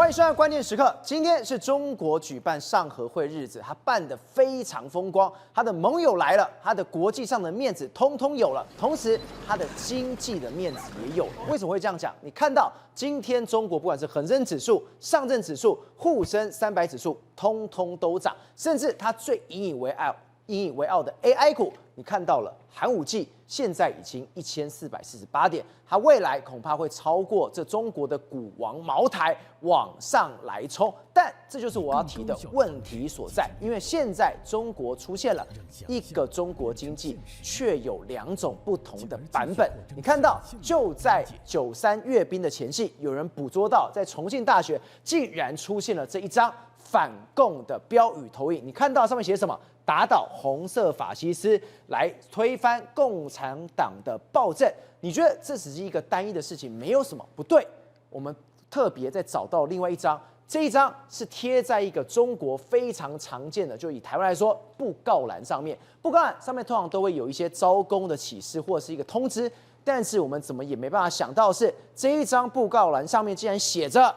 欢迎收看关键时刻。今天是中国举办上合会日子，他办得非常风光，他的盟友来了，他的国际上的面子通通有了，同时他的经济的面子也有了。为什么会这样讲？你看到今天中国不管是恒生指数、上证指数、沪深300指数，通通都涨，甚至他最引以为傲的 AI 股，你看到了寒武纪现在已经1448点，它未来恐怕会超过这中国的股王茅台往上来冲。但这就是我要提的问题所在，因为现在中国出现了一个中国经济，却有2种不同的版本。你看到就在93阅兵的前夕，有人捕捉到在重庆大学竟然出现了这一张反共的标语投影，你看到上面写什么？打倒红色法西斯，来推翻共产党的暴政。你觉得这只是一个单一的事情，没有什么不对？我们特别再找到另外一张，这一张是贴在一个中国非常常见的，就以台湾来说，布告栏上面。布告栏上面通常都会有一些招工的启示或者是一个通知，但是我们怎么也没办法想到的是，这一张布告栏上面竟然写着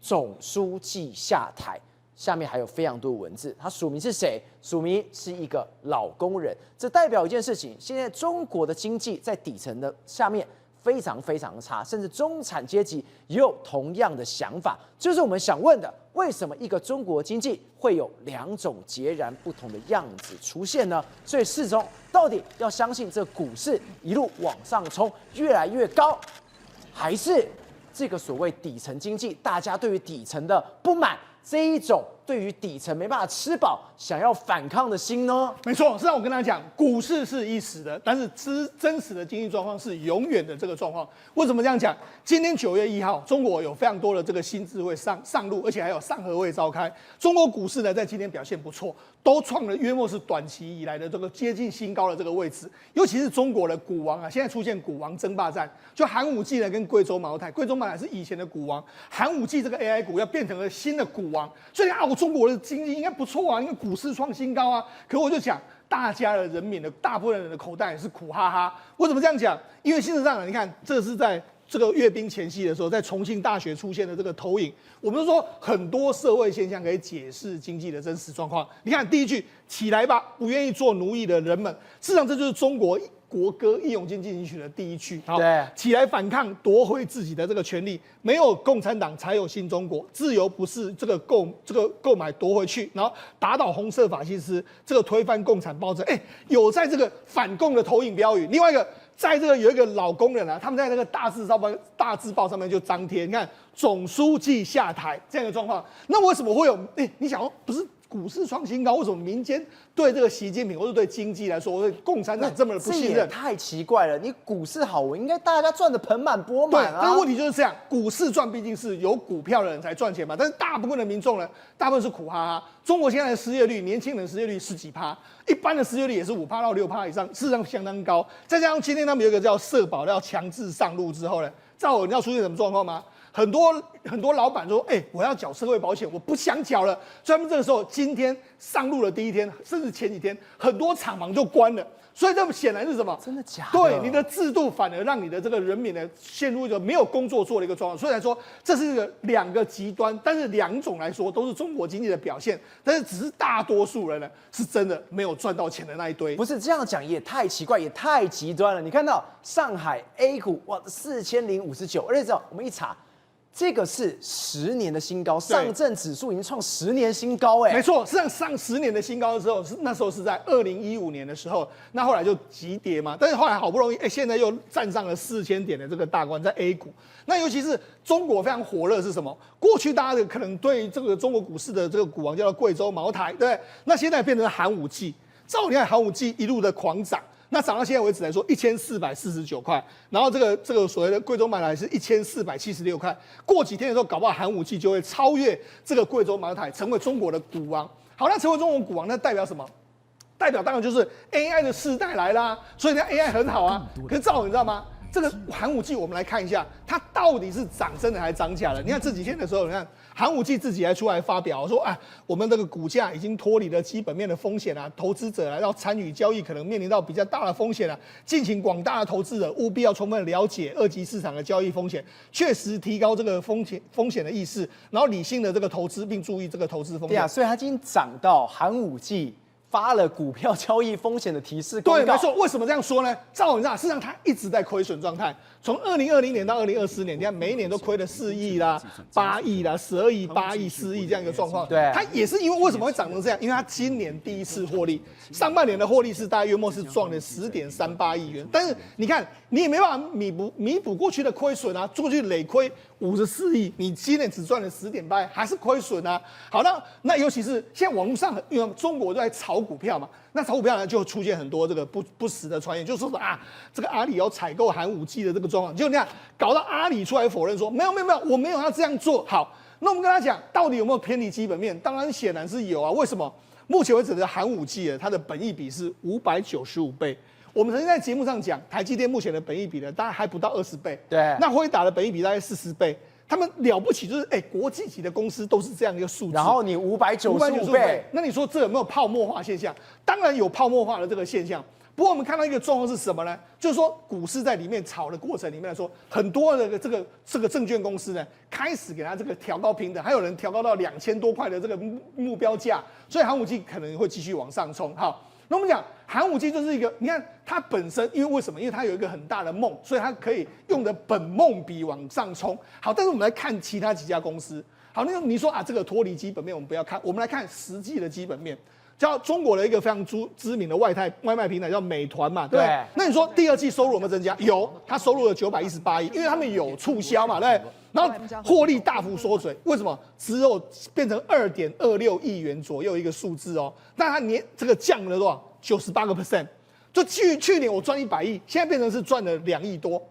总书记下台。下面还有非常多的文字，他署名是谁？署名是一个老工人，这代表一件事情：现在中国的经济在底层的下面非常非常差，甚至中产阶级也有同样的想法。就是我们想问的：为什么一个中国经济会有2种截然不同的样子出现呢？所以始终到底要相信这股市一路往上冲，越来越高，还是这个所谓底层经济，大家对于底层的不满？这一种对于底层没办法吃饱、想要反抗的心呢？没错，是让我跟大家讲，股市是一时的，但是真实的经济状况是永远的这个状况。为什么这样讲？今天9月1号，中国有非常多的这个新智慧上路，而且还有上合会召开。中国股市呢，在今天表现不错，都创了约莫是短期以来的这个接近新高的这个位置。尤其是中国的股王啊，现在出现股王争霸战，就寒武纪呢跟贵州茅台，贵州茅台是以前的股王，寒武纪这个 AI 股要变成了新的股王，所以啊，中国的经济应该不错啊，因为股市创新高啊。可我就讲，大家的人民的大部分人的口袋也是苦哈哈。为什么这样讲？因为事实上，你看，这是在这个阅兵前夕的时候，在重庆大学出现的这个投影，我们说很多社会现象可以解释经济的真实状况。你看第一句，起来吧，不愿意做奴役的人们。事实上，这就是中国国歌《义勇军进行曲》的第一句，对，起来反抗，夺回自己的这个权利。没有共产党，才有新中国。自由不是这个购买夺回去，然后打倒红色法西斯，这个推翻共产暴政。有在这个反共的投影标语。另外一个，在这个有一个老工人啊，他们在那个大字报上面就张贴，你看总书记下台这样的状况。那为什么会有？你想说不是？股市创新高，为什么民间对这个习近平或者对经济来说，对共产党这么的不信任？这也太奇怪了！你股市好，我应该大家赚得盆满钵满啊。对，但是问题就是这样，股市赚毕竟是有股票的人才赚钱嘛，但是大部分的民众呢，大部分是苦哈哈。中国现在的失业率，年轻人失业率10几%，一般的失业率也是5%到6%以上，事实上相当高。再加上今天他们有一个叫社保要强制上路之后呢，赵你知道出现什么状况吗？很多老板说，我要缴社会保险，我不想缴了。所以他们这个时候，今天上路的第一天，甚至前几天，很多厂房就关了。所以这显然是什么？真的假的？对，你的制度反而让你的这个人民呢陷入一个没有工作做的一个状况。所以来说，这是2个极端，但是2种来说都是中国经济的表现。但是只是大多数人呢是真的没有赚到钱的那一堆。不是这样讲也太奇怪，也太极端了。你看到上海 A 股哇4059，而且我们一查。这个是10年的新高，上证指数已经创10年新高，没错，上10年的新高的时候，那时候是在2015年的时候，那后来就急跌嘛，但是后来好不容易，现在又站上了4000点的这个大关，在 A 股。那尤其是中国非常火热是什么？过去大家可能对这个中国股市的这个股王叫做贵州茅台，对不对？那现在变成寒武纪，照你看寒武纪一路的狂涨。那涨到现在为止来说，1449块，然后这个所谓的贵州茅台是1476块。过几天的时候，搞不好寒武纪就会超越这个贵州茅台，成为中国的股王。好，那成为中国股王，那代表什么？代表当然就是 AI 的世代来啦，所以呢 AI 很好啊。可是赵总你知道吗？这个寒武纪我们来看一下，它到底是涨真的还是涨假的？你看这几天的时候，你看寒武纪自己还出来发表说，我们这个股价已经脱离了基本面的风险啊，投资者要参与交易可能面临到比较大的风险啊，敬请广大的投资者务必要充分了解二级市场的交易风险，确实提高这个风险的意识，然后理性的这个投资，并注意这个投资风险。对啊，所以它已经涨到寒武纪发了股票交易风险的提示公告。对，没错。为什么这样说呢？照你知道，事实上它一直在亏损状态。从2020年到2024年，你看每一年都亏了4亿啦、8亿啦、12亿、8亿、4亿这样一个状况。对，它也是因为什么会涨成这样？因为它今年第一次获利，上半年的获利是大约约莫是赚了10.38亿元。但是你看，你也没办法弥补过去的亏损啊，过去累亏54亿，你今年只赚了10.8亿，还是亏损啊。好，那尤其是现在网络上，因为中国都在炒股票嘛。那炒股票呢，就出现很多这个不实的传言，就说这个阿里要采购寒武纪的这个状况，就那样搞到阿里出来否认说没有，我没有要这样做。好，那我们跟他讲，到底有没有偏离基本面？当然显然是有啊。为什么？目前为止的寒武纪它的本益比是595倍。我们曾经在节目上讲，台积电目前的本益比呢，大概还不到20倍。对，那辉达的本益比大概40倍。他们了不起，就是国际级的公司都是这样一个数字。然后你595倍，那你说这有没有泡沫化现象？当然有泡沫化的这个现象。不过我们看到一个状况是什么呢？就是说股市在里面炒的过程里面来说，很多的这个证券公司呢，开始给它这个调高平等，还有人调高到2000多块的这个目标价，所以寒武纪可能会继续往上冲。好。那我们讲寒武纪就是一个，你看它本身，因为为什么？因为它有一个很大的梦，所以它可以用的本梦比往上冲。好，但是我们来看其他几家公司。好，那你说这个脱离基本面我们不要看，我们来看实际的基本面。叫中国的一个非常知名的外卖平台叫美团嘛，对不对？那你说第二季收入有没有增加？有，它收入了918亿，因为他们有促销嘛，对不对？然后获利大幅缩水，为什么？只有变成2.26亿元左右一个数字哦，但它这个降了多少？98%。就去年我赚100亿，现在变成是赚了2亿多，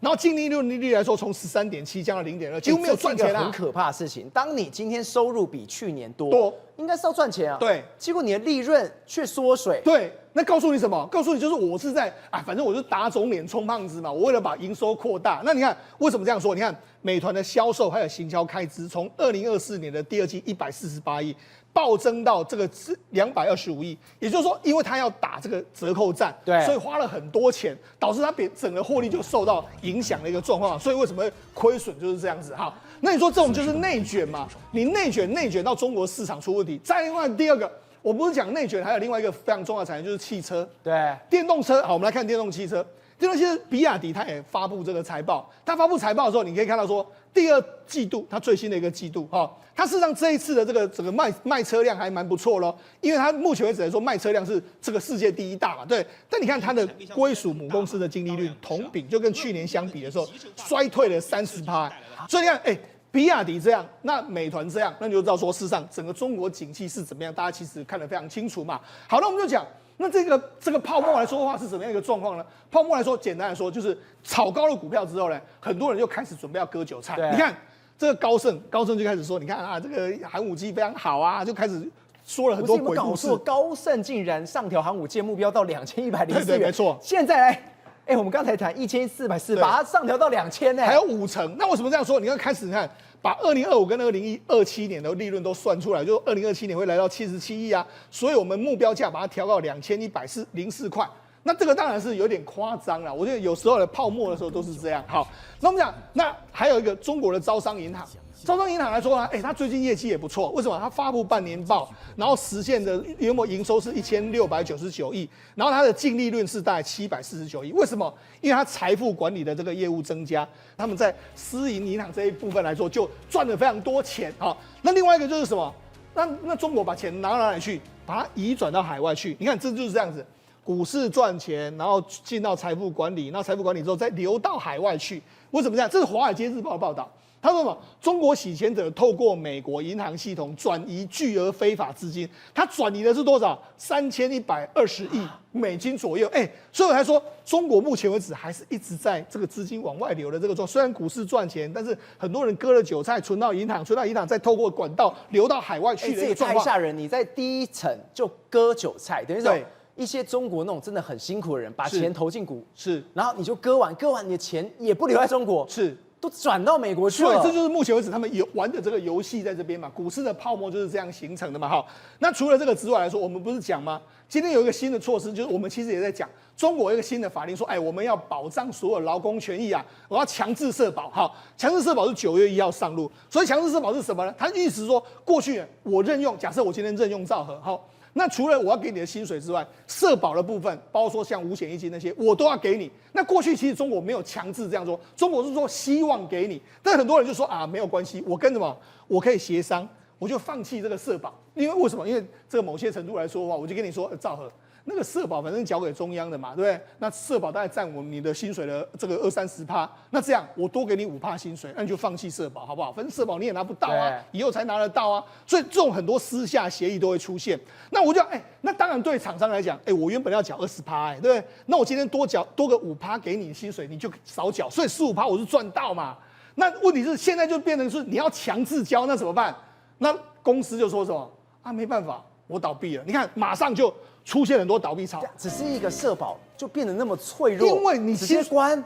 然后净利率来说，从13.7降到0.2，几乎没有赚钱啊。很可怕的事情，当你今天收入比去年多，应该是要赚钱啊，对，结果你的利润却缩水，对，那告诉你什么？告诉你就是我是在反正我就打肿脸充胖子嘛，我为了把营收扩大。那你看为什么这样说？你看美团的销售还有行销开支，从2024年的第二季148亿。暴增到这个225亿，也就是说，因为他要打这个折扣战，对，所以花了很多钱，导致他整个获利就受到影响的一个状况。所以为什么会亏损就是这样子？好，那你说这种就是内卷嘛？你内卷到中国市场出问题。再另外第二个，我不是讲内卷，还有另外一个非常重要的产业就是汽车，对，电动车。好，我们来看电动汽车。电动汽车，比亚迪它也发布这个财报。它发布财报的时候，你可以看到说，第二季度它最新的一个季度，它事实上这一次的这个整个卖车辆还蛮不错咯，因为它目前为止来说卖车辆是这个世界第1大嘛，对。但你看它的归属母公司的净利率同比就跟去年相比的时候衰退了30%，所以你看，比亚迪这样，那美团这样，那你就知道说，事实上整个中国景气是怎么样，大家其实看得非常清楚嘛。好，那我们就讲。那这个泡沫来说的话是怎么样一个状况呢？泡沫来说，简单来说就是炒高了股票之后呢，很多人就开始准备要割韭菜。你看这个高盛就开始说，你看这个寒武纪非常好啊，就开始说了很多鬼故事。高盛竟然上调寒武纪目标到2104元，对，没错。现在来，我们刚才谈1440，把它上调到2000呢，还有5成。那为什么这样说？你开始看。把2025跟2027年的利润都算出来，就2027年会来到77亿啊，所以我们目标价把它调到2104块。那这个当然是有点夸张了，我觉得有时候的泡沫的时候都是这样。好，那我们讲，那还有一个中国的招商银行。招商银行来说呢，它最近业绩也不错。为什么？它发布半年报，然后实现的约莫营收是1699亿，然后它的净利润是大概749亿。为什么？因为它财富管理的这个业务增加，他们在私营银行这一部分来说就赚了非常多钱。好，那另外一个就是什么？那中国把钱拿到哪里去？把它移转到海外去。你看，这就是这样子。股市赚钱，然后进到财富管理，然后财富管理之后再流到海外去。为什么这样？这是《华尔街日报》的报道。他说什么？中国洗钱者透过美国银行系统转移巨额非法资金，他转移的是多少？3120亿美金左右。所以我才说，中国目前为止还是一直在这个资金往外流的这个状况。虽然股市赚钱，但是很多人割了韭菜，存到银行，再透过管道流到海外去的一个状况。这也太吓人！你在第一层就割韭菜，等于说一些中国那种真的很辛苦的人，把是钱投进股，是然后你就割完你的钱也不留在中国，是。都转到美国去了。所以这就是目前为止他们玩的这个游戏在这边嘛，股市的泡沫就是这样形成的嘛。好，那除了这个之外来说，我们不是讲吗？今天有一个新的措施，就是我们其实也在讲，中国有一个新的法令说，我们要保障所有劳工权益啊，我要强制社保。好，强制社保是9月1号上路，所以强制社保是什么呢？它意思说，过去我任用，假设我今天任用兆和，好。那除了我要给你的薪水之外，社保的部分，包括说像五险一金那些，我都要给你。那过去其实中国没有强制这样做，中国是说希望给你，但很多人就说没有关系，我跟什么，我可以协商，我就放弃这个社保，因为为什么？因为这个某些程度来说的话，我就跟你说，兆和。那个社保反正交给中央的嘛，对不对？那社保大概占你的薪水的这个20-30%，那这样我多给你5%薪水，那你就放弃社保好不好？反正社保你也拿不到啊，以后才拿得到啊，所以这种很多私下协议都会出现。那我就那当然对厂商来讲，我原本要缴20%，对不对？那我今天多个5%给你薪水，你就少缴，所以15%我是赚到嘛。那问题是现在就变成是你要强制交，那怎么办？那公司就说什么没办法，我倒闭了。你看马上就出现很多倒闭潮，只是一个社保就变得那么脆弱，因为你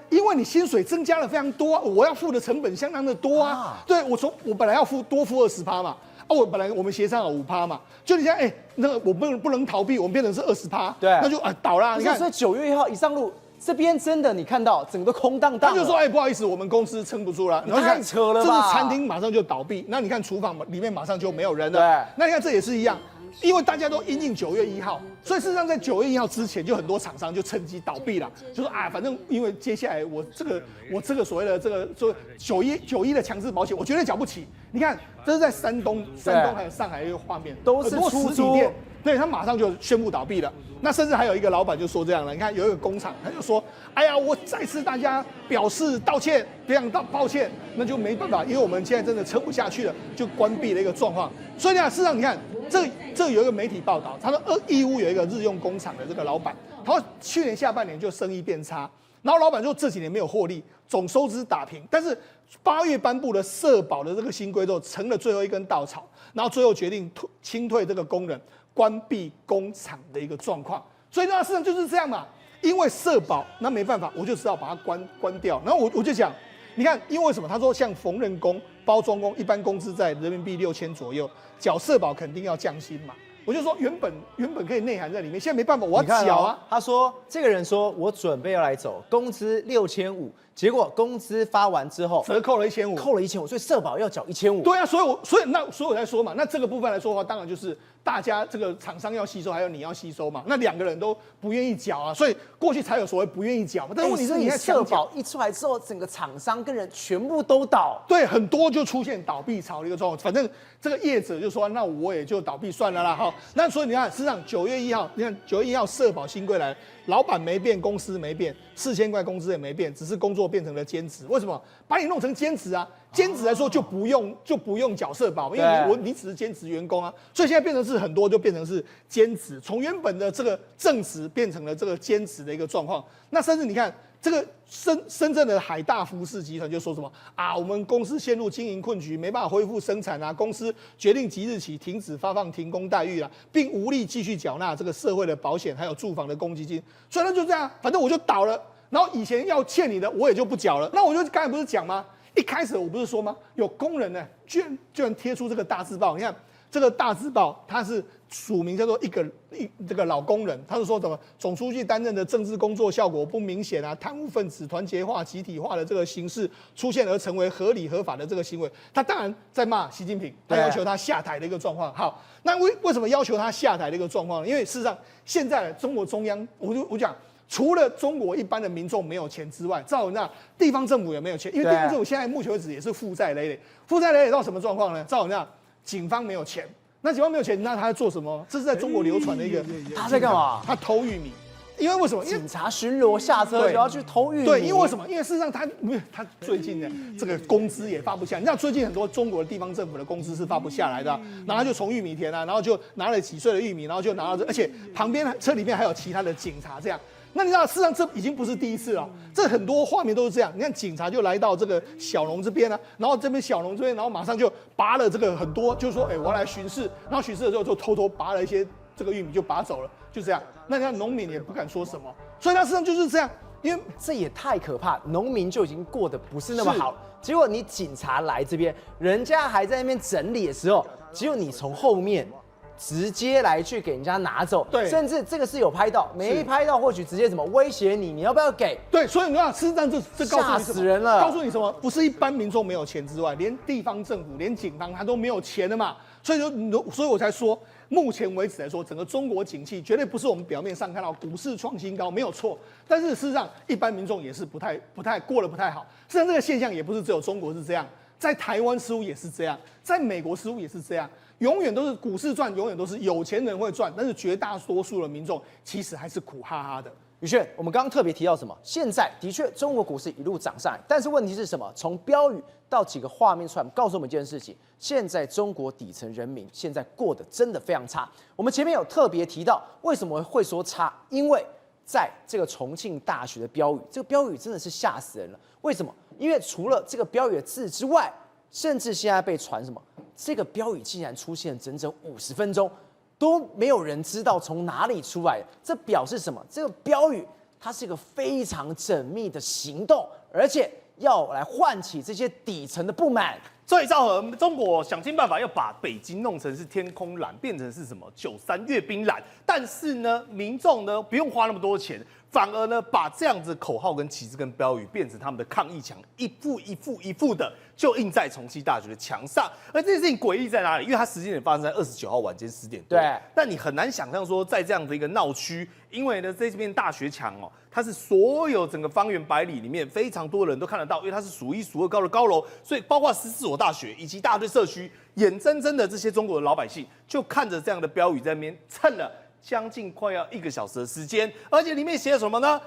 因为你薪水增加了非常多，我要付的成本相当的多啊。对，我本来要多付20%嘛，我们协商好5%嘛，就你现在那个我不能逃避，我们变成是20%，对，那就倒啦。你看，所以9月1号一上路，这边真的你看到整个都空荡荡，他就说不好意思，我们公司撑不住了，然后太扯了吧，这是餐厅马上就倒闭，那你看厨房里面马上就没有人了，对，那你看这也是一样。因为大家都因应9月1号，所以事实上在9月1号之前，就很多厂商就趁机倒闭了，就说反正因为接下来我这个所谓的这个说9·1的强制保险，我绝对缴不起。你看，这是在山东还有上海一个画面，都是出租店，对他马上就宣布倒闭了。那甚至还有一个老板就说这样了，你看有一个工厂，他就说，我再次大家表示道歉，非常抱歉，那就没办法，因为我们现在真的撑不下去了，就关闭了一个状况。所以呢，事实上你看，这有一个媒体报道，他说义乌有一个日用工厂的这个老板，他说去年下半年就生意变差，然后老板说这几年没有获利，总收支打平，但是8月颁布了社保的这个新规之后，成了最后一根稻草，然后最后决定清退这个工人，关闭工厂的一个状况。所以呢，事实上就是这样嘛，因为社保，那没办法，我就只好把它关掉。然后我就讲，你看，因为什么？他说像缝纫工、包装工，一般工资在人民币6000左右，缴社保肯定要降薪嘛。我就说原本可以内涵在里面，现在没办法，我要缴啊。他说这个人说我准备要来走，工资6500，结果工资发完之后折扣了1500，扣了1500，所以社保要缴1500。对啊，所以我在说嘛，那这个部分来说的话，当然就是大家这个厂商要吸收，还有你要吸收嘛，那2个人都不愿意缴啊，所以过去才有所谓不愿意缴嘛。但是问题是，你看社保一出来之后，整个厂商跟人全部都倒，对，很多就出现倒闭潮的一个状况。反正这个业者就说，那我也就倒闭算了啦。好，那所以你看，事实上9月1号，你看9月1号社保新规来，老板没变，公司没变，4000块工资也没变，只是工作变成了兼职。为什么？把你弄成兼职啊？兼职来说就不用缴社保，因为你只是兼职员工啊，所以现在变成是很多就变成是兼职，从原本的这个正职变成了这个兼职的一个状况。那甚至你看这个深圳的海大服饰集团就说什么我们公司陷入经营困局，没办法恢复生产啊，公司决定即日起停止发放停工待遇啦，并无力继续缴纳这个社会的保险还有住房的公积金，所以那就这样，反正我就倒了。然后以前要欠你的我也就不缴了，那我就刚才不是讲吗？一开始我不是说吗？有工人呢，居然贴出这个大字报。你看这个大字报，它是署名叫做这个老工人，他是说什么？总书记担任的政治工作效果不明显啊，贪污分子团结化、集体化的这个形式出现而成为合理合法的这个行为。他当然在骂习近平，他要求他下台的一个状况。好，那为什么要求他下台的一个状况呢？因为事实上现在中国中央，我讲。除了中国一般的民众没有钱之外，照那地方政府也没有钱，因为地方政府现在目前为止也是负债累累。负债累累到什么状况呢？照那警方没有钱，那警方没有钱，那他在做什么？这是在中国流传的一个，他在干嘛？他偷玉米。因为为什么？警察巡逻下车就要去偷玉米。对，因为为什么？因为事实上他最近呢，这个工资也发不下。你知道最近很多中国的地方政府的工资是发不下来的，然后他就从玉米田啊，然后就拿了几穗的玉米，然后就拿到这，而且旁边车里面还有其他的警察这样。那你知道，事实上这已经不是第一次了，这很多画面都是这样。你看，警察就来到这个小农这边啊，然后这边小农这边，然后马上就拔了这个很多，就是说，我要来巡视，然后巡视的时候就偷偷拔了一些这个玉米就拔走了，就这样。那人家农民也不敢说什么，所以他实际上就是这样。因为这也太可怕，农民就已经过得不是那么好了，结果你警察来这边，人家还在那边整理的时候，结果你从后面直接来去给人家拿走，对，甚至这个是有拍到，没拍到或许直接怎么威胁你，你要不要给？对，所以你看，事实上这告诉你什么？吓死人了！告诉你什么？不是一般民众没有钱之外，连地方政府、连警方他都没有钱的嘛。所以我才说，目前为止来说，整个中国景气绝对不是我们表面上看到股市创新高没有错，但是事实上一般民众也是不太过得不太好。实际上这个现象也不是只有中国是这样，在台湾似乎也是这样，在美国似乎也是这样。永远都是股市赚，永远都是有钱人会赚，但是绝大多数的民众其实还是苦哈哈的。宇轩，我们刚刚特别提到什么？现在的确中国股市一路涨上来，但是问题是什么？从标语到几个画面出来，告诉我们一件事情：现在中国底层人民现在过得真的非常差。我们前面有特别提到，为什么会说差？因为在这个重庆大学的标语，这个标语真的是吓死人了。为什么？因为除了这个标语的字之外，甚至现在被传什么？这个标语竟然出现整整50分钟。都没有人知道从哪里出来的，这表示什么？这个标语它是一个非常缜密的行动，而且要来唤起这些底层的不满。所以赵和，中国想尽办法要把北京弄成是天空蓝，变成是什么93阅兵蓝，但是呢，民众呢不用花那么多钱，反而呢把这样子口号跟旗帜跟标语变成他们的抗议墙，一副的就印在重庆大学的墙上。而这件事情诡异在哪里？因为它时间点发生在29号晚间10点多，对。但你很难想象说，在这样的一个闹区，因为呢这边大学墙哦，它是所有整个方圆100里里面非常多人都看得到，因为它是数1数2高的高楼，所以包括14所大学以及大堆社区，眼睁睁的这些中国的老百姓就看着这样的标语在那边蹭了将近快要1个小时的时间，而且里面写了什么呢？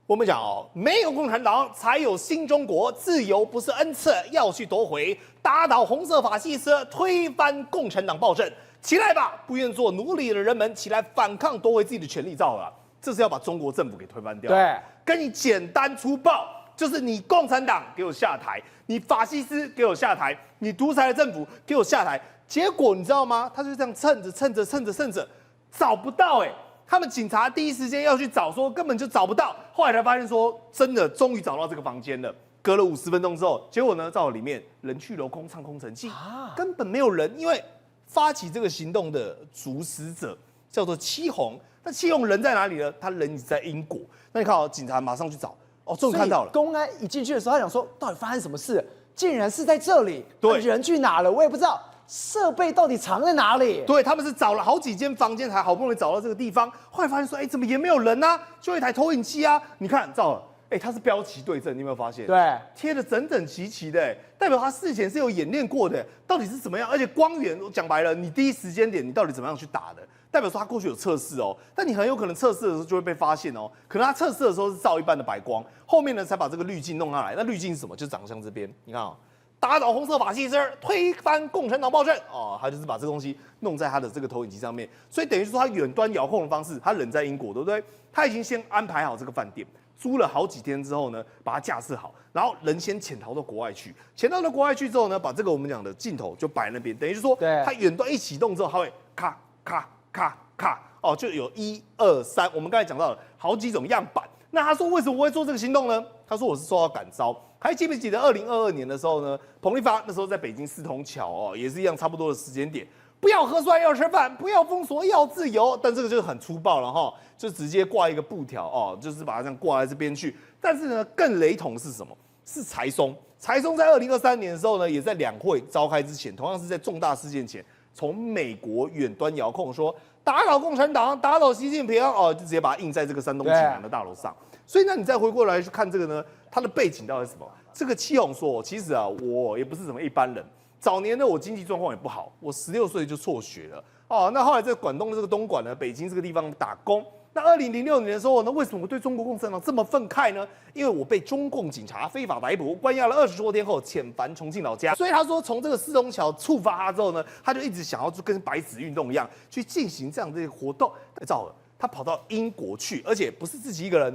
我们讲哦，没有共产党才有新中国，自由不是恩赐，要去夺回，打倒红色法西斯，推翻共产党暴政，起来吧！不愿做奴隶的人们，起来反抗，夺回自己的权利！照了，这是要把中国政府给推翻掉。对，跟你简单粗暴，就是你共产党给我下台，你法西斯给我下台，你独裁的政府给我下台。结果你知道吗？他就这样蹭着，找不到他们警察第一时间要去找，说根本就找不到，后来才发现说真的终于找到这个房间了。隔了50分钟之后，结果呢，在里面人去楼空，唱空城计，根本没有人，因为发起这个行动的主使者叫做戚红。那戚红人在哪里呢？他人在英国。那你看哦，警察马上去找，终于看到了。公安一进去的时候，他想说到底发生什么事？竟然是在这里，对，人去哪了？我也不知道。设备到底藏在哪里？对，他们是找了好几间房间，才好不容易找到这个地方。后来发现说，怎么也没有人啊？就一台投影机啊！你看，照了，它是标旗对阵，你有没有发现？对，贴的整整齐齐的，代表他事前是有演练过的，到底是怎么样？而且光源，我讲白了，你第一时间点你到底怎么样去打的？代表说他过去有测试哦，但你很有可能测试的时候就会被发现哦。可能他测试的时候是照一般的白光，后面呢才把这个滤镜弄上来。那滤镜是什么？就长相这边，你看哦。打倒红色法西斯，推翻共产党暴政他就是把这个东西弄在他的这个投影机上面，所以等于说他远端遥控的方式，他人在英国，对不对？他已经先安排好这个饭店，租了好几天之后呢，把它架设好，然后人先潜逃到国外去，潜逃到国外去之后呢，把这个我们讲的镜头就摆那边，等于说他远端一启动之后，他会咔咔咔咔就有1、2、3，我们刚才讲到了好几种样板。那他说为什么我会做这个行动呢？他说我是受到感召。还记不记得2022年的时候呢？彭丽发那时候在北京4通桥也是一样差不多的时间点，不要核酸要吃饭，不要封锁要自由，但这个就是很粗暴了哈，就直接挂一个布条就是把它这样挂在这边去。但是呢，更雷同是什么？是柴松。柴松在2023年的时候呢，也在两会召开之前，同样是在重大事件前，从美国远端遥控说打倒共产党，打倒习近平就直接把它印在这个山东济南的大楼上。所以呢，你再回过来去看这个呢，它的背景到底是什么？这个戚红说，其实我也不是什么一般人。早年呢，我经济状况也不好，我16岁就辍学了那后来在广东的这个东莞呢，北京这个地方打工。那2006年的时候呢，为什么我对中国共产党这么愤慨呢？因为我被中共警察非法逮捕，关押了20多天后遣返重庆老家。所以他说，从这个4通桥触发他之后呢，他就一直想要就跟白纸运动一样去进行这样的活动。照了，他跑到英国去，而且不是自己一个人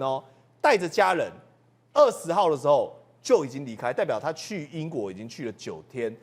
带着家人，20号的时候就已经离开，代表他去英国已经去了9天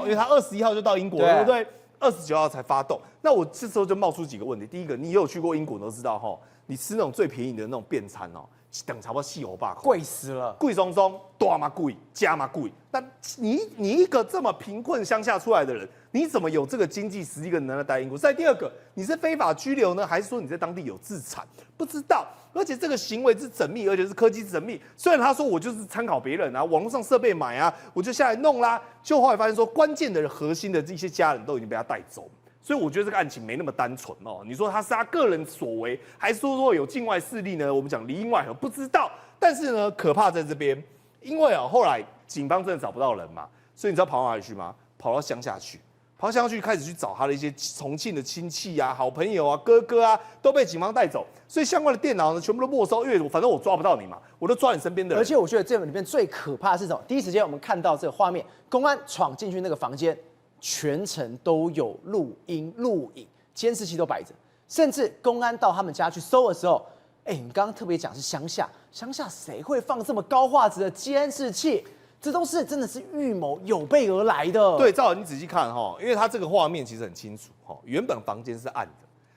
因为他21号就到英国了，对不对29号才发动。那我这时候就冒出几个问题。第一个，你有去过英国都知道哈，你吃那种最便宜的那种便餐哦，等差不多4欧8块，贵死了。贵松松，大嘛贵，加嘛贵。那你一个这么贫困乡下出来的人，你怎么有这个经济实力跟能力待英国？再第二个，你是非法居留呢，还是说你在当地有自产？不知道。而且这个行为之缜密，而且是科技缜密。虽然他说我就是参考别人啊，网络上设备买啊，我就下来弄啦，就后来发现说关键的核心的这些家人都已经被他带走。所以我觉得这个案情没那么单纯哦。你说他是他个人所为，还是说有境外势力呢？我们讲里应外合，不知道。但是呢，可怕在这边，因为后来警方真的找不到人嘛，所以你知道跑到哪里去吗？跑到乡下去。跑到乡下去开始去找他的一些重庆的亲戚啊、好朋友啊、哥哥啊，都被警方带走，所以相关的电脑呢全部都没收，因为反正我抓不到你嘛，我都抓你身边的人。而且我觉得这里面最可怕的是什么？第一时间我们看到这个画面，公安闯进去那个房间，全程都有录音录影，监视器都摆着，甚至公安到他们家去搜的时候，你刚刚特别讲是乡下，乡下谁会放这么高画质的监视器？这都是真的是预谋有备而来的。对，赵，你仔细看哈，因为他这个画面其实很清楚哈，原本房间是暗的，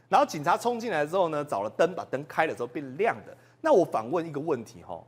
然后警察冲进来之后呢，找了灯把灯开了之后变亮的。那我反问一个问题哈，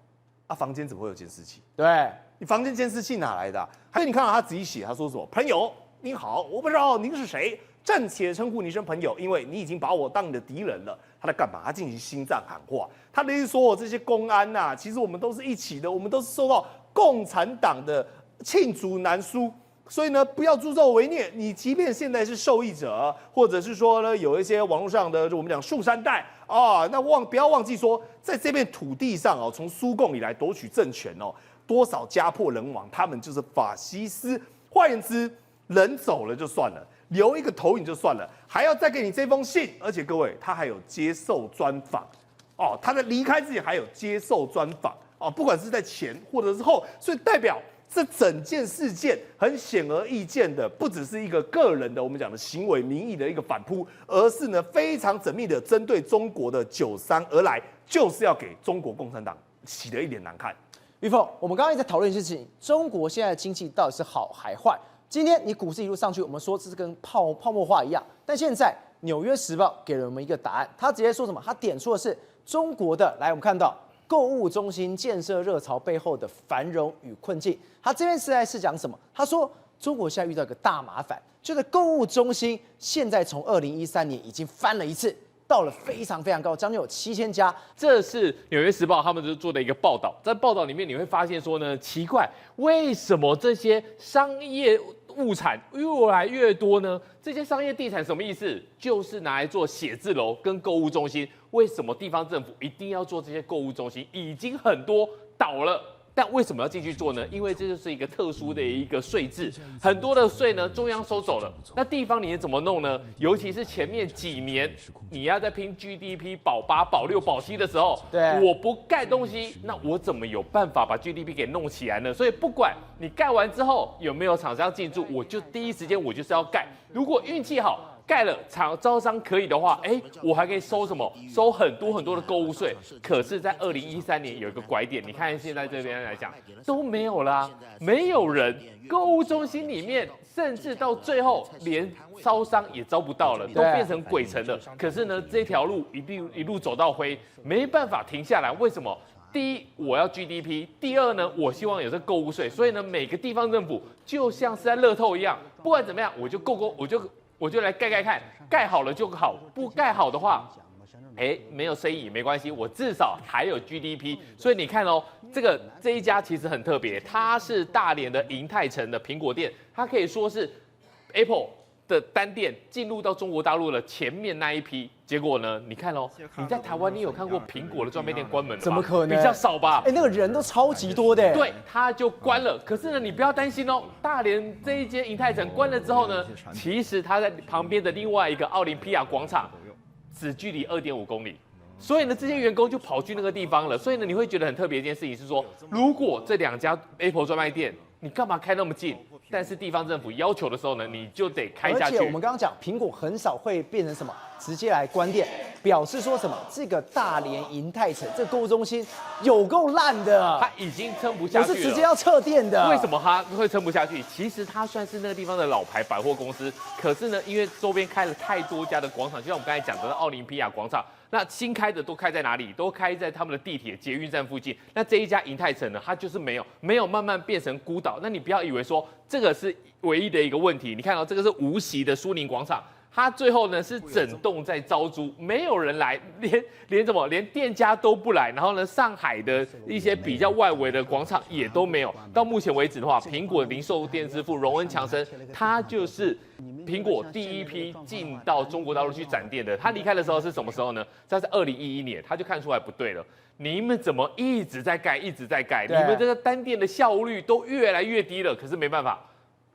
房间怎么会有监视器？对，你房间监视器哪来的还有你看到他仔细写，他说什么？朋友您好，我不知道您是谁，暂且称呼你一声朋友，因为你已经把我当你的敌人了。他在干嘛？他进行心脏喊话。他的意思说，这些公安呐，其实我们都是一起的，我们都是受到共产党的罄竹难书，所以呢，不要助纣为虐。你即便现在是受益者，或者是说呢，有一些网络上的我们讲树山带啊，那不要忘记说，在这片土地上哦，从苏共以来夺取政权哦，多少家破人亡，他们就是法西斯。换言之，人走了就算了，留一个投影就算了，还要再给你这封信，而且各位，他还有接受专访哦，他在离开之前还有接受专访。哦，不管是在前或者是后，所以代表这整件事件很显而易见的，不只是一个个人的我们讲的行为民意的一个反扑，而是呢非常缜密的针对中国的93而来，就是要给中国共产党洗得一脸难看。玉凤，我们刚刚也在讨论一件事情，中国现在的经济到底是好还坏？今天你股市一路上去，我们说这是跟泡沫化一样，但现在《纽约时报》给了我们一个答案，他直接说什么？他点出的是中国的，来我们看到。购物中心建设热潮背后的繁荣与困境，他这边实在是讲什么？他说中国现在遇到一个大麻烦，就是购物中心现在从2013年已经翻了一次，到了非常非常高，将近有7000家。这是《纽约时报》他们就做的一个报道，在报道里面你会发现说呢，奇怪，为什么这些商业物产越来越多呢？这些商业地产什么意思？就是拿来做写字楼跟购物中心。为什么地方政府一定要做这些购物中心？已经很多倒了，但为什么要继续做呢？因为这就是一个特殊的一个税制，很多的税呢中央收走了，那地方你怎么弄呢？尤其是前面几年你要在拼 GDP 保8、保6、保7的时候，对，我不盖东西，那我怎么有办法把 GDP 给弄起来呢？所以不管你盖完之后有没有厂商进驻，我就第一时间我就是要盖。如果运气好，盖了招商可以的话，我还可以收什么？收很多很多的购物税。可是，在2013年有一个拐点，你看现在这边来讲都没有啦，没有人，购物中心里面，甚至到最后连招商也招不到了，都变成鬼城了。可是呢，这条路一路走到灰，没办法停下来。为什么？第一，我要 GDP； 第二呢，我希望有这购物税。所以呢，每个地方政府就像是在乐透一样，不管怎么样，我就来盖看，盖好了就好，不盖好的话，没有生意也没关系，我至少还有 GDP。所以你看哦，这一家其实很特别，它是大连的银泰城的苹果店，它可以说是 Apple 的单店进入到中国大陆的前面那一批。结果呢，你看哦，你在台湾你有看过苹果的专卖店关门的吗？怎么可能？比较少吧？那个人都超级多的。对，他就关了。可是呢，你不要担心哦，大连这一间银泰城关了之后呢，其实它在旁边的另外一个奥林匹亚广场，只距离2.5公里。所以呢，这些员工就跑去那个地方了。所以呢，你会觉得很特别一件事情是说，如果这2家 Apple 专卖店，你干嘛开那么近？但是地方政府要求的时候呢，你就得开下去。而且我们刚刚讲，苹果很少会变成什么，直接来关店。表示说什么？这个大连银泰城这个购物中心有够烂的，它已经撑不下去了，我是直接要撤店的。为什么它会撑不下去？其实它算是那个地方的老牌百货公司，可是呢，因为周边开了太多家的广场，就像我们刚才讲的奥林匹亚广场。那新开的都开在哪里？都开在他们的地铁捷运站附近。那这一家银泰城呢，它就是没有慢慢变成孤岛。那你不要以为说这个是唯一的一个问题。你看到这个是无锡的苏宁广场，它最后呢是整栋在招租，没有人来，连店家都不来。然后呢，上海的一些比较外围的广场也都没有。到目前为止的话，苹果零售店之父荣恩强生，他就是苹果第一批进到中国大陆去展店的。他离开的时候是什么时候呢？他是2011年，他就看出来不对了。你们怎么一直在盖，一直在盖？你们这个单店的效率都越来越低了。可是没办法，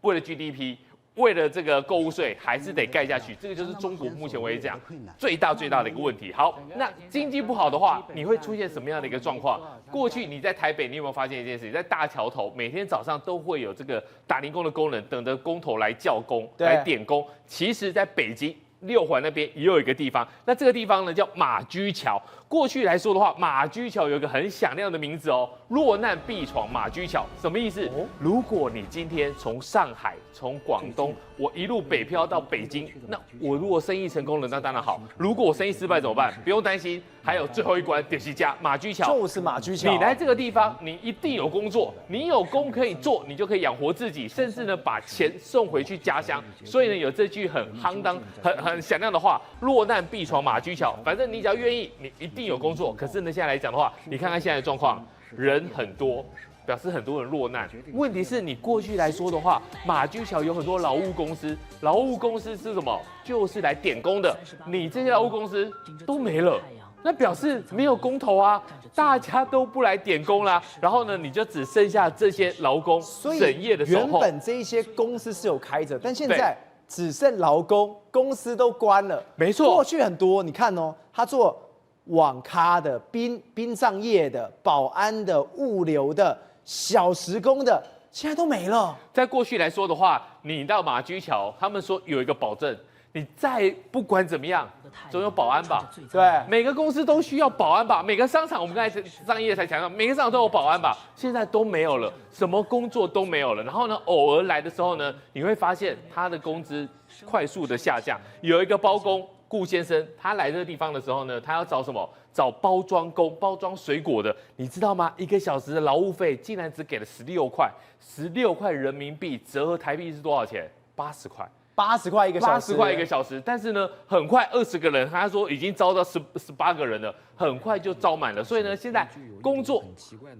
为了 GDP。为了这个购物税，还是得盖下去，这个就是中国目前为止讲最大的一个问题。好，那经济不好的话，你会出现什么样的一个状况？过去你在台北，你有没有发现一件事情？在大桥头，每天早上都会有这个打零工的工人等着工头来叫工、来点工。其实，在北京6环那边也有一个地方，那这个地方呢叫马驹桥。过去来说的话，马驹桥有一个很响亮的名字哦，落难必闯马驹桥，什么意思？如果你今天从上海、从广东，我一路北漂到北京，那我如果生意成功了，那当然好。如果我生意失败怎么办？不用担心，还有最后一关点西家马驹桥，就是马驹桥。你来这个地方，你一定有工作，你有工可以做，你就可以养活自己，甚至呢把钱送回去家乡。所以呢，有这句很夯当、很响亮的话：落难必闯马驹桥。反正你只要愿意，你一定有工作。可是呢，现在来讲的话，你看看现在的状况，人很多，表示很多人落难。问题是你过去来说的话，马驹桥有很多劳务公司，劳务公司是什么？就是来点工的。你这些劳务公司都没了。那表示没有工头啊，大家都不来点工啦，然后呢，你就只剩下这些劳工整夜的守候。原本这一些公司是有开着，但现在只剩劳工，公司都关了。没错，过去很多，你看哦，他做网咖的、殡葬业的、保安的、物流的、小时工的，现在都没了。在过去来说的话，你到马驹桥，他们说有一个保证。你再不管怎么样，总有保安吧？对，每个公司都需要保安吧？每个商场，我们刚才上一页才强调，每个商场都有保安吧？现在都没有了，什么工作都没有了。然后呢，偶尔来的时候呢，你会发现他的工资快速的下降。有一个包工顾先生，他来这个地方的时候呢，他要找什么？找包装工，包装水果的。你知道吗？1个小时的劳务费竟然只给了16块，16块人民币折合台币是多少钱？80块。80块一个小时，80块一个小时，但是呢，很快20个人，他说已经招到18个人了，很快就招满了。所以呢，现在工作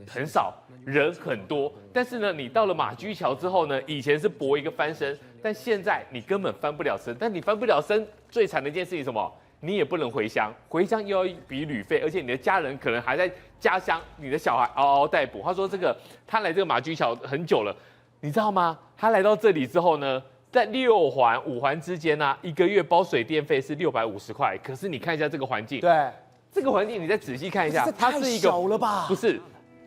很少，人很多，但是呢，你到了马驹桥之后呢，以前是搏一个翻身，但现在你根本翻不了身。但你翻不了身，最惨的一件事情是什么？你也不能回乡，回乡又要一笔旅费，而且你的家人可能还在家乡，你的小孩嗷嗷待哺。他说他来这个马驹桥很久了，你知道吗？他来到这里之后呢？在6环、5环之间呢，1个月包水电费是650块。可是你看一下这个环境，对，这个环境你再仔细看一下，它是一个小了吧？不是，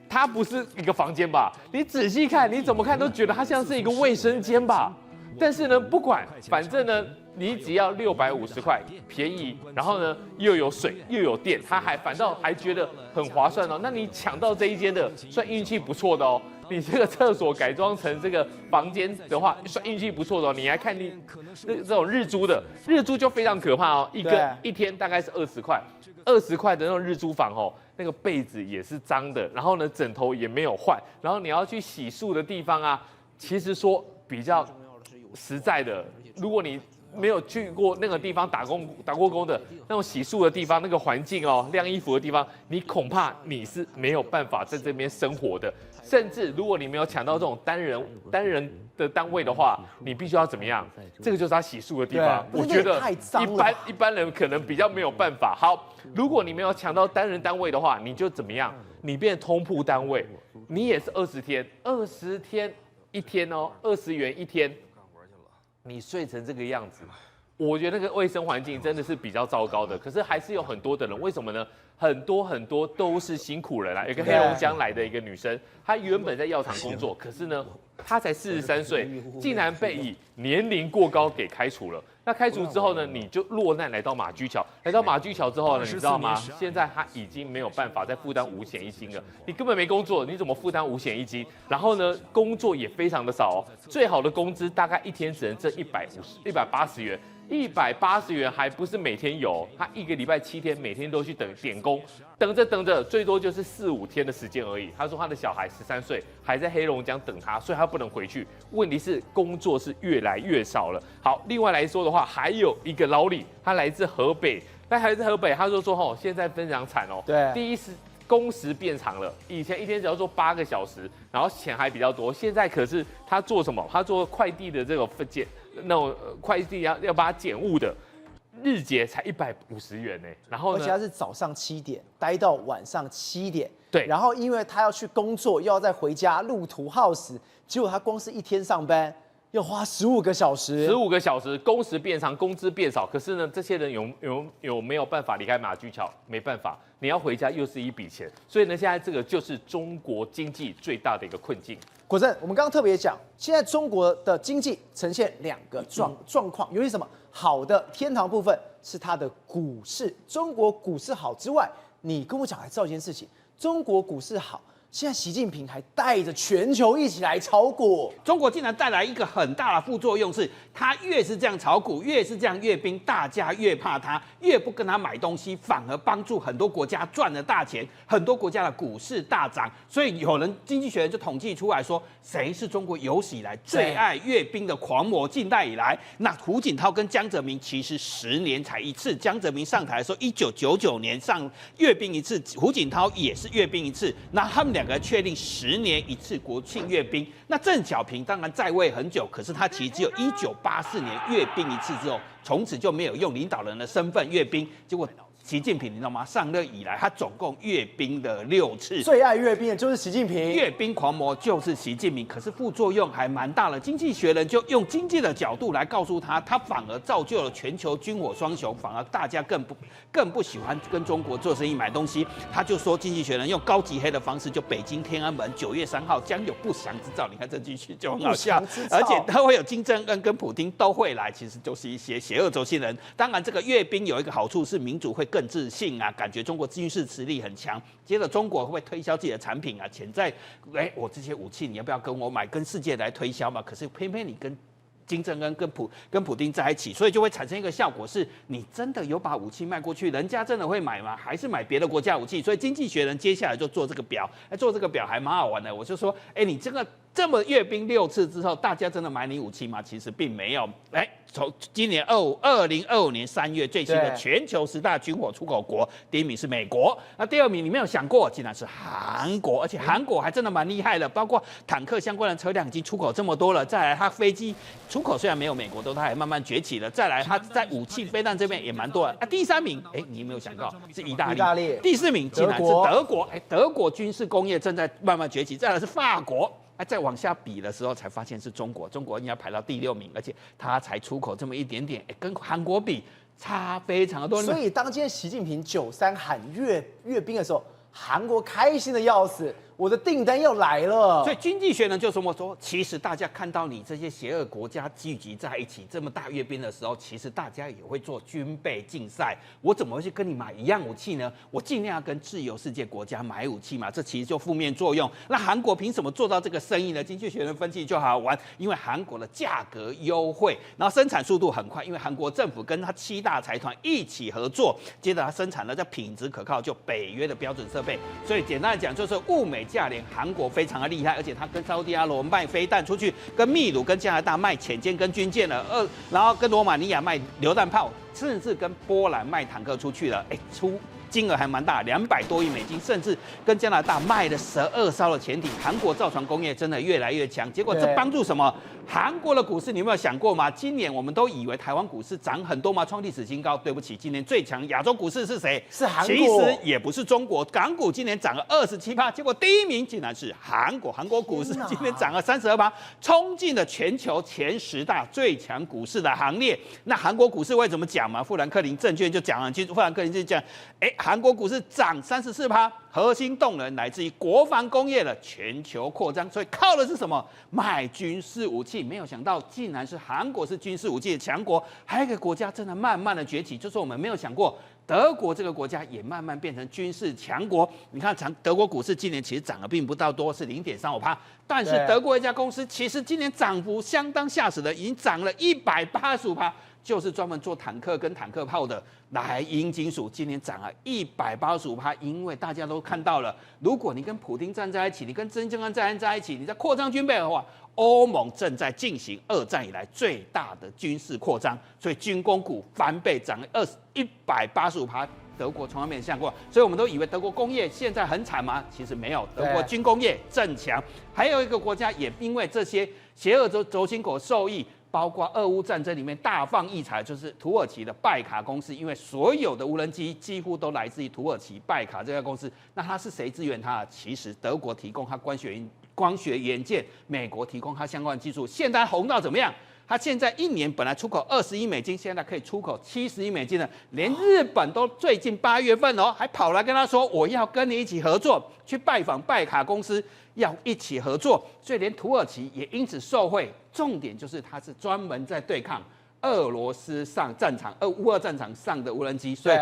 它不是一个房间吧？你仔细看，你怎么看都觉得它像是一个卫生间吧？但是呢，不管，反正呢，你只要650块，便宜，然后呢又有水又有电，他反倒还觉得很划算哦。那你抢到这一间的，算运气不错的哦。你这个厕所改装成这个房间的话，算运气不错的哦。你还看这种日租的，日租就非常可怕哦，一天大概是20块，20块的那种日租房哦，那个被子也是脏的，然后呢枕头也没有换，然后你要去洗漱的地方啊，其实说比较实在的，如果你没有去过那个地方打过工的那种洗漱的地方，那个环境哦，晾衣服的地方，你恐怕你是没有办法在这边生活的。甚至如果你没有抢到这种单人的单位的话，你必须要怎么样？这个就是他洗漱的地方。我觉得一般人可能比较没有办法。好，如果你没有抢到单人单位的话，你就怎么样？你变通铺单位，你也是20天，20天一天哦，20元一天。你睡成这个样子，我觉得那个卫生环境真的是比较糟糕的。可是还是有很多的人，为什么呢？很多都是辛苦人啦。有一个黑龙江来的一个女生，她原本在药厂工作，可是呢，她才43岁，竟然被以年龄过高给开除了。那开除之后呢，你就落难来到马驹桥，来到马驹桥之后呢，你知道吗？现在他已经没有办法再负担五险一金了。你根本没工作，你怎么负担五险一金？然后呢，工作也非常的少哦，最好的工资大概一天只能挣180元。180元还不是每天有，他一个礼拜7天，每天都去点工，等着，最多就是4、5天的时间而已。他说他的小孩13岁，还在黑龙江等他，所以他不能回去。问题是工作是越来越少了。好，另外来说的话，还有一个老李，他来自河北，他说现在非常惨哦。对，第一是工时变长了，以前一天只要做8个小时，然后钱还比较多，现在可是他做什么？他做快递的这个那种快递要帮他检物的，日结才150元呢。然后呢，而且他是早上7点待到晚上7点，对。然后因为他要去工作，又要再回家，路途耗时，结果他光是一天上班要花15个小时，15个小时，工时变长，工资变少。可是呢，这些人有没有办法离开马驹桥？没办法，你要回家又是一笔钱。所以呢，现在这个就是中国经济最大的一个困境。国正，我们刚刚特别讲，现在中国的经济呈现2个状况，尤其什么？好的天堂部分是它的股市，中国股市好之外，你跟我讲还知道一件事情，中国股市好。现在习近平还带着全球一起来炒股，中国竟然带来一个很大的副作用是，他越是这样炒股，越是这样阅兵，大家越怕他，越不跟他买东西，反而帮助很多国家赚了大钱，很多国家的股市大涨。所以有人经济学人就统计出来说，谁是中国有史以来最爱阅兵的狂魔？近代以来，那胡锦涛跟江泽民其实10年才一次。江泽民上台的时候，1999年上阅兵一次，胡锦涛也是阅兵一次，那他们2个确定10年一次国庆阅兵。那邓小平当然在位很久，可是他其实只有1984年阅兵一次之后，从此就没有用领导人的身份阅兵。结果习近平你知道吗？上任以来，他总共阅兵了6次。最爱阅兵的就是习近平，阅兵狂魔就是习近平。可是副作用还蛮大的。经济学人就用经济的角度来告诉他，他反而造就了全球军火双雄，反而大家更不喜欢跟中国做生意买东西。他就说，经济学人用高级黑的方式，就北京天安门9月3号将有不祥之兆。你看这句就很好笑，而且他会有金正恩跟普丁都会来，其实就是一些邪恶轴心人。当然，这个阅兵有一个好处是民主会更自信啊，感觉中国军事实力很强。接着中国会推销自己的产品啊，潜在我这些武器你要不要跟我买，跟世界来推销嘛？可是偏偏你跟金正恩跟普丁在一起，所以就会产生一个效果是，你真的有把武器卖过去，人家真的会买吗？还是买别的国家武器？所以经济学人接下来就做这个表，做这个表还蛮好玩的。我就说，你这么阅兵6次之后，大家真的买你武器吗？其实并没有。从今年2025年3月最新的全球10大军火出口国，第1名是美国，那第2名你没有想过，竟然是韩国，而且韩国还真的蛮厉害的，包括坦克相关的车辆已经出口这么多了，再来它飞机出口虽然没有美国多，它还慢慢崛起了，再来它在武器飞弹这边也蛮多的。第3名，你有没有想到是意大利？第4名竟然是德国，德国军事工业正在慢慢崛起，再来是法国。再往下比的时候，才发现是中国，中国应该排到第6名，而且它才出口这么一点点，跟韩国比差非常的多。所以当今天习近平93喊阅兵的时候，韩国开心的要死，我的订单又来了。所以经济学人就说，其实大家看到你这些邪恶国家聚集在一起这么大阅兵的时候，其实大家也会做军备竞赛。我怎么会去跟你买一样武器呢？我尽量要跟自由世界国家买武器嘛，这其实就负面作用。那韩国凭什么做到这个生意呢？经济学人分析就好玩，因为韩国的价格优惠，然后生产速度很快，因为韩国政府跟他7大财团一起合作，接着他生产了叫品质可靠，就北约的标准设备。所以简单来讲，就是物美价廉，韩国非常的厉害，而且他跟沙特阿拉伯卖飞弹出去，跟秘鲁、跟加拿大卖潜舰跟军舰了，然后跟罗马尼亚卖榴弹炮，甚至跟波兰卖坦克出去了，出金额还蛮大，200多亿美金，甚至跟加拿大卖了12艘的潜艇。韩国造船工业真的越来越强，结果这帮助什么？韩国的股市你有没有想过吗？今年我们都以为台湾股市涨很多吗？创历史新高。对不起，今年最强亚洲股市是谁？是韩国。其实也不是中国，港股今年涨了27%，结果第1名竟然是韩国。韩国股市今年涨了32%，冲进了全球前10大最强股市的行列。那韩国股市为什么讲嘛？富兰克林证券就讲了，其实富兰克林就讲，韩国股市涨34%，核心动能来自于国防工业的全球扩张，所以靠的是什么？买军事武器。没有想到，竟然是韩国是军事武器的强国，还有一个国家真的慢慢的崛起，就是我们没有想过。德国这个国家也慢慢变成军事强国。你看，德国股市今年其实涨得并不到多，是0.35%，但是德国一家公司其实今年涨幅相当吓死人，已经涨了185%。就是专门做坦克跟坦克炮的莱茵金属，今年涨了185%，因为大家都看到了，如果你跟普丁站在一起，你跟真正跟站在一起，你在扩张军备的话，欧盟正在进行2战以来最大的军事扩张，所以军工股翻倍涨了185%。德国从来没有像过，所以我们都以为德国工业现在很惨吗？其实没有，德国军工业正强。还有一个国家也因为这些邪恶轴心国受益。包括俄乌战争里面大放异彩，就是土耳其的拜卡公司，因为所有的无人机几乎都来自于土耳其拜卡这家公司。那它是谁支援它？其实德国提供它光学元件，美国提供它相关的技术。现在红到怎么样？它现在1年本来出口20亿美金，现在可以出口70亿美金了。连日本都最近8月份还跑来跟他说，我要跟你一起合作，去拜访拜卡公司，要一起合作。所以连土耳其也因此受惠。重点就是它是专门在对抗俄罗斯上战场、乌俄战场上的无人机，所以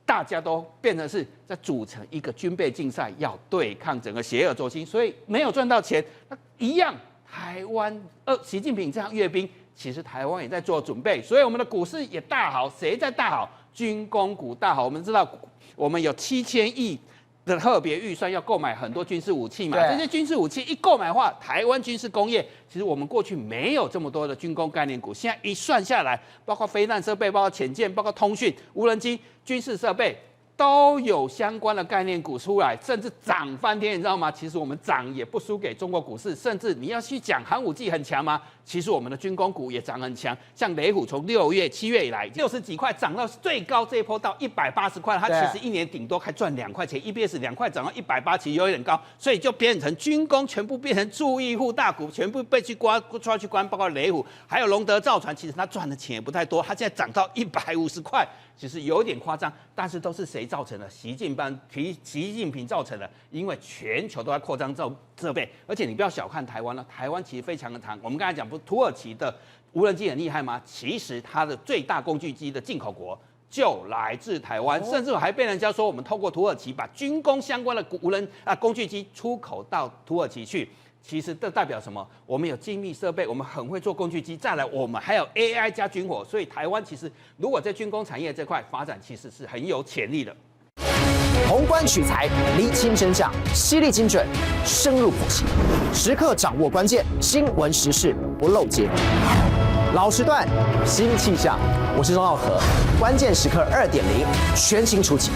大家都变成是在组成一个军备竞赛，要对抗整个邪恶轴心，所以没有赚到钱，那一样。台湾习近平这样阅兵，其实台湾也在做准备，所以我们的股市也大好。谁在大好？军工股大好。我们知道，我们有7000亿的特别预算要购买很多军事武器嘛。这些军事武器一购买的话，台湾军事工业其实我们过去没有这么多的军工概念股，现在一算下来，包括飞弹设备、包括潜舰、包括通讯、无人机、军事设备。都有相关的概念股出来，甚至涨翻天，你知道吗？其实我们涨也不输给中国股市，甚至你要去讲航武纪很强吗？其实我们的军工股也涨很强，像雷虎从6月、7月以来60几块涨到最高这一波到180块，它其实1年顶多还赚2块钱 ，EPS 2块涨到180，其实有点高，所以就变成军工全部变成注意户大股，全部被抓去关，包括雷虎，还有龙德造船，其实它赚的钱也不太多，它现在涨到150块。其实有点夸张，但是都是谁造成的？习近平造成的，因为全球都在扩张设备，而且你不要小看台湾了，台湾其实非常的强。我们刚才讲，不是土耳其的无人机很厉害吗？其实它的最大工具机的进口国就来自台湾，甚至我还被人家说，我们透过土耳其把军工相关的工具机出口到土耳其去。其实这代表什么？我们有精密设备，我们很会做工具机，再来我们还有 AI 加军火，所以台湾其实如果在军工产业这块发展，其实是很有潜力的。宏观取材，厘清真相，犀利精准，深入剖析，时刻掌握关键，新闻时事不漏接。老时段，新气象，我是钟耀和，关键时刻2.0全新出击。